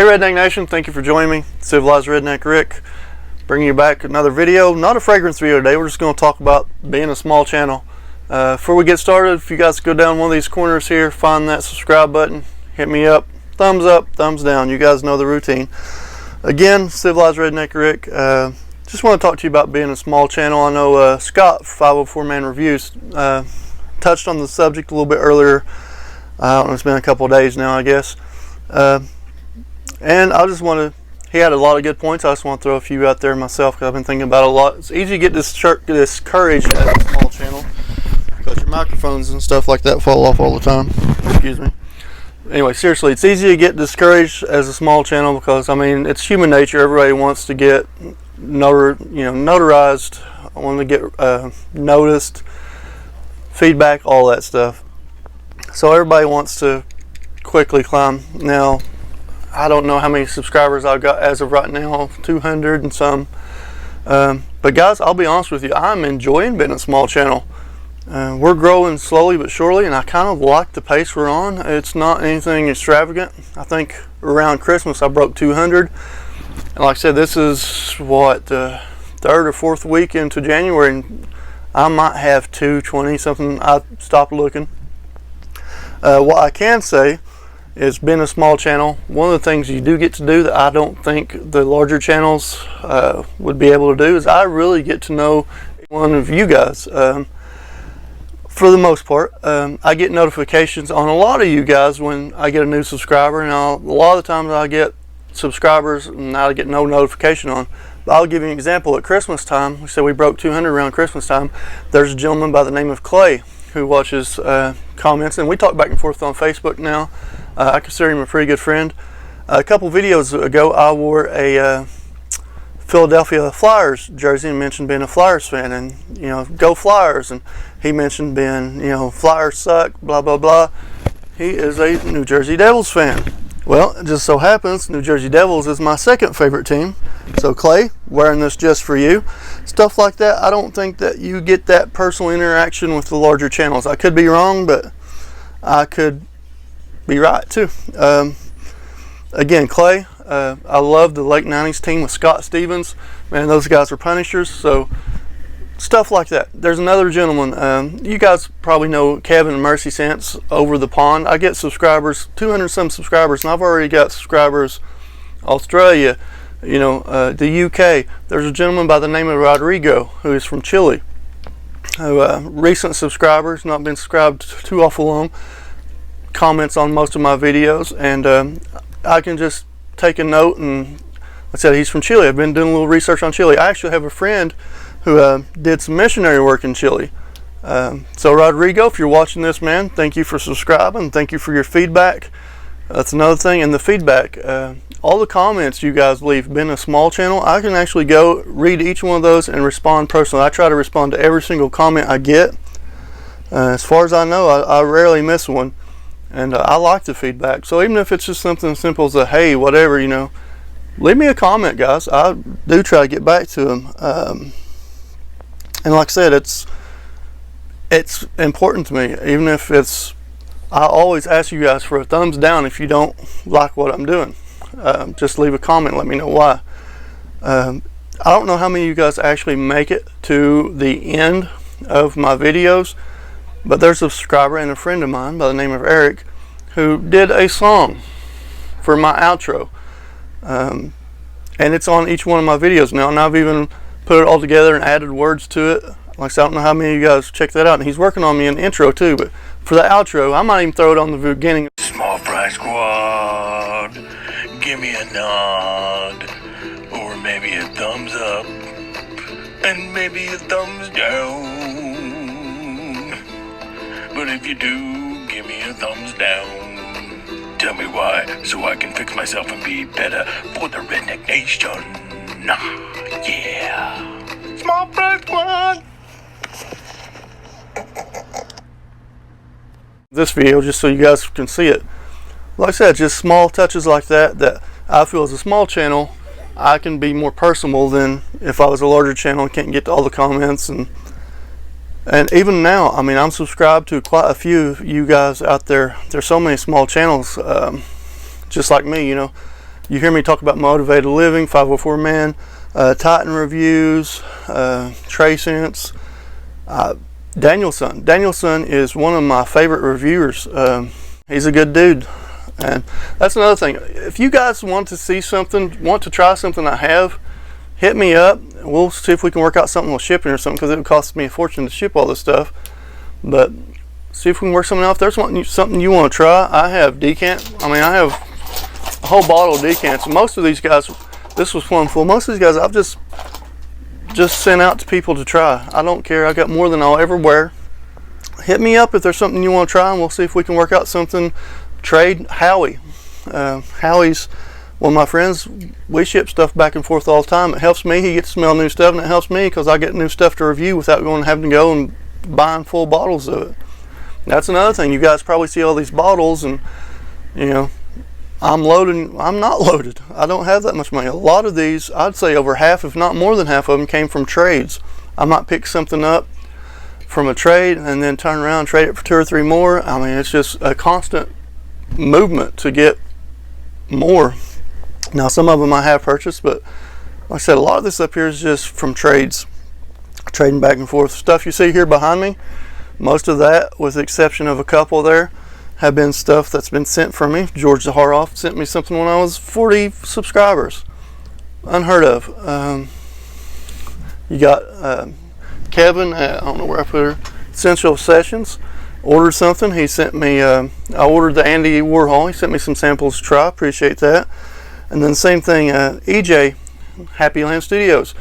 Redneck Nation, thank you for joining me. Civilized Redneck Rick, bringing you back another video. Not a fragrance video today, we're just going to talk about being a small channel. Before we get started, if you guys go down one of these corners here, find that subscribe button, hit me up, thumbs down, you guys know the routine. Again, Civilized Redneck Rick, just want to talk to you about being a small channel. I know Scott, 504 Man Reviews, touched on the subject a little bit earlier. I don't know, it's been a couple of days now, I guess. And I just want to, he had a lot of good points. I just want to throw a few out there myself because I've been thinking about it a lot. It's easy to get discouraged at a small channel because your microphones and stuff like that fall off all the time. Excuse me. Anyway, seriously, it's easy to get discouraged as a small channel because, I mean, it's human nature. Everybody wants to get notarized, want to get noticed, feedback, all that stuff. So everybody wants to quickly climb. Now, I don't know how many subscribers I've got as of right now, 200 and some. But guys, I'll be honest with you, I'm enjoying being a small channel. We're growing slowly but surely, and I kind of like the pace we're on. It's not anything extravagant. I think around Christmas I broke 200. And like I said, this is what, the third or fourth week into January, and I might have 220 something. I stopped looking. What I can say is, being a small channel, one of the things you do get to do that I don't think the larger channels would be able to do is I really get to know one of you guys. For the most part, I get notifications on a lot of you guys when I get a new subscriber. Now, a lot of the times I get subscribers and I get no notification on. But I'll give you an example. At Christmas time, we said we broke 200 around Christmas time. There's a gentleman by the name of Clay who watches comments, and we talk back and forth on Facebook now. I consider him a pretty good friend. A couple videos ago, I wore a Philadelphia Flyers jersey and mentioned being a Flyers fan, and go Flyers. And he mentioned being, Flyers suck, blah blah blah. He is a New Jersey Devils fan. Well, it just so happens New Jersey Devils is my second favorite team. So Clay, wearing this just for you. Stuff like that. I don't think that you get that personal interaction with the larger channels. I could be wrong, but I could be right too. Again, Clay, I love the late 90s team with Scott Stevens. Man, those guys are punishers. So stuff like that. There's another gentleman, you guys probably know Kevin and Mercy Sense over the pond. I get subscribers, 200 some subscribers, and I've already got subscribers Australia, the UK. There's a gentleman by the name of Rodrigo who is from Chile, who recent subscribers, not been subscribed too awful long, comments on most of my videos, and I can just take a note, and like I said, he's from Chile. I've been doing a little research on Chile. I actually have a friend who did some missionary work in Chile. So Rodrigo, if you're watching this, man, thank you for subscribing. Thank you for your feedback. That's another thing. And the feedback, all the comments you guys leave, being a small channel, I can actually go read each one of those and respond personally. I try to respond to every single comment I get. As far as I know, I rarely miss one. And I like the feedback. So even if it's just something as simple as a hey, whatever, leave me a comment, guys. I do try to get back to them. And like I said, it's important to me. Even if I always ask you guys for a thumbs down if you don't like what I'm doing. Just leave a comment, let me know why. I don't know how many of you guys actually make it to the end of my videos, but there's a subscriber and a friend of mine by the name of Eric who did a song for my outro. And it's on each one of my videos now, and I've even put it all together and added words to it. Like I said, I don't know how many of you guys check that out. And he's working on me an intro too, but for the outro, I might even throw it on the beginning. Small Fry Squad, give me a nod, or maybe a thumbs up, and maybe a thumbs down. But if you do, give me a thumbs down. Tell me why, so I can fix myself and be better for the Redneck Nation. Yeah. Small Fry Squad. This video, just so you guys can see it. Like I said, just small touches like that I feel as a small channel, I can be more personable than if I was a larger channel and can't get to all the comments. And even now, I mean, I'm subscribed to quite a few of you guys out there. There's so many small channels, just like me, You hear me talk about Motivated Living, 504 Man, Titan Reviews, TreySense, Danielson. Danielson is one of my favorite reviewers. He's a good dude. And that's another thing. If you guys want to see something, want to try something I have, hit me up. We'll see if we can work out something with shipping or something, because it would cost me a fortune to ship all this stuff. But see if we can work something out. If there's something you want to try, I have decant. I have a whole bottle of decants. Most of these guys, this was plumb full. Most of these guys I've just sent out to people to try. I don't care. I got more than I'll ever wear. Hit me up if there's something you want to try, and we'll see if we can work out something. Trade Howie. Howie's one of my friends. We ship stuff back and forth all the time. It helps me. He gets to smell new stuff, and it helps me because I get new stuff to review without having to go and buying full bottles of it. That's another thing. You guys probably see all these bottles, and I'm loaded. I'm not loaded. I don't have that much money. A lot of these, I'd say over half, if not more than half of them, came from trades. I might pick something up from a trade and then turn around and trade it for 2 or 3 more. It's just a constant movement to get more. Now, some of them I have purchased, but like I said, a lot of this up here is just from trades, trading back and forth. Stuff you see here behind me, most of that, with the exception of a couple there, have been stuff that's been sent from me. George Zaharoff sent me something when I was 40 subscribers. Unheard of. You got Kevin at, I don't know where I put her, Essential Sessions. Ordered something. He sent me, I ordered the Andy Warhol. He sent me some samples to try. Appreciate that. And then same thing, EJ, Happy Land Studios.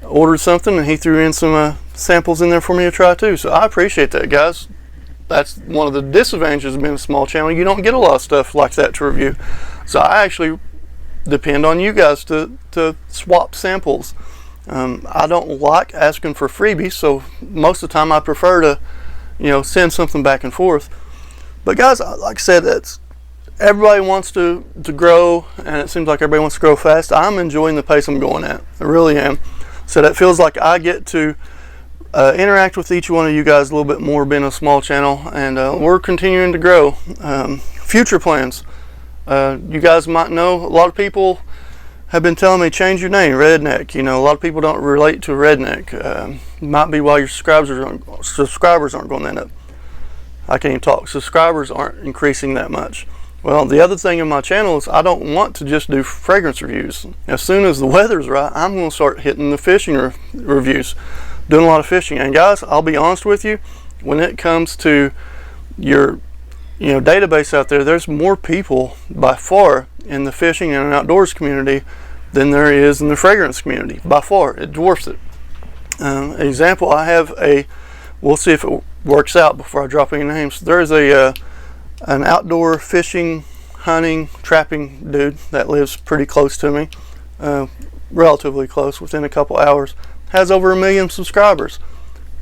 Ordered something, and he threw in some samples in there for me to try too. So I appreciate that, guys. That's one of the disadvantages of being a small channel. You don't get a lot of stuff like that to review. So I actually depend on you guys to swap samples. I don't like asking for freebies, so most of the time I prefer to send something back and forth. But guys, like I said, everybody wants to grow, and it seems like everybody wants to grow fast. I'm enjoying the pace I'm going at. I really am. So that feels like I get to interact with each one of you guys a little bit more, being a small channel, and we're continuing to grow. Future plans. You guys might know, a lot of people have been telling me, change your name, Redneck. A lot of people don't relate to Redneck. Might be why your subscribers aren't going that up. I can't even talk. Subscribers aren't increasing that much. Well, the other thing in my channel is I don't want to just do fragrance reviews. As soon as the weather's right, I'm going to start hitting the fishing reviews, doing a lot of fishing. And guys, I'll be honest with you, when it comes to your database out there, there's more people by far in the fishing and outdoors community than there is in the fragrance community. By far, it dwarfs it. Example, I have we'll see if it works out before I drop any names. There is an outdoor fishing, hunting, trapping dude that lives pretty close to me, relatively close, within a couple hours, has over 1 million subscribers.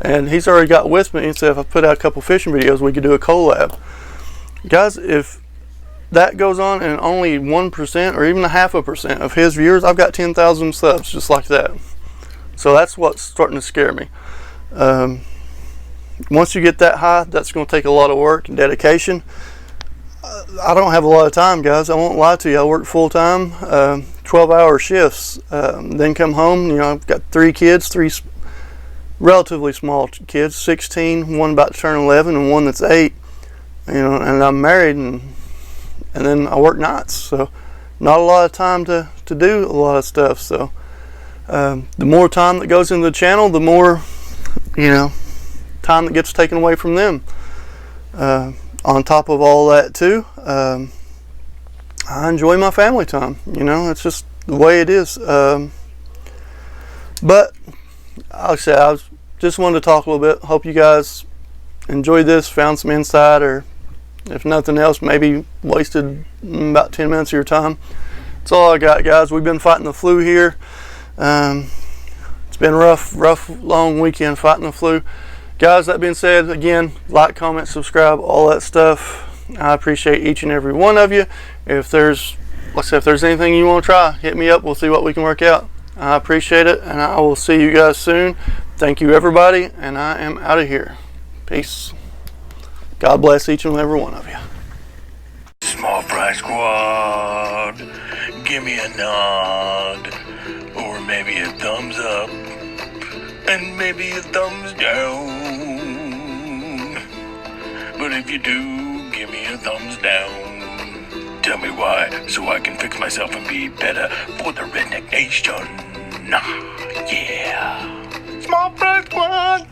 And he's already got with me and said if I put out a couple fishing videos, we could do a collab. Guys, if that goes on and only 1% or even 0.5% of his viewers, I've got 10,000 subs just like that. So that's what's starting to scare me. Once you get that high, that's going to take a lot of work and dedication. I don't have a lot of time, guys. I won't lie to you. I work full time, 12-hour shifts. Then come home. I've got 3 kids, 3 relatively small kids, 16, one about to turn 11, and one that's 8. And I'm married, and then I work nights, so not a lot of time to do a lot of stuff. So the more time that goes into the channel, the more time that gets taken away from them. On top of all that too, I enjoy my family time. It's just the way it is. But like I said, I just wanted to talk a little bit. Hope you guys enjoyed this, found some insight, or if nothing else, maybe wasted about 10 minutes of your time. That's all I got, guys. We've been fighting the flu here. It's been a rough, long weekend fighting the flu. Guys, that being said, again, like, comment, subscribe, all that stuff. I appreciate each and every one of you. If there's anything you want to try, hit me up. We'll see what we can work out. I appreciate it, and I will see you guys soon. Thank you, everybody, and I am out of here. Peace. God bless each and every one of you. Small Fry Squad. give me a nod, or maybe a thumbs up, and maybe a thumbs down. But if you do, give me a thumbs down. Tell me why, so I can fix myself and be better for the Redneck Nation. Yeah. Small Fry Squad.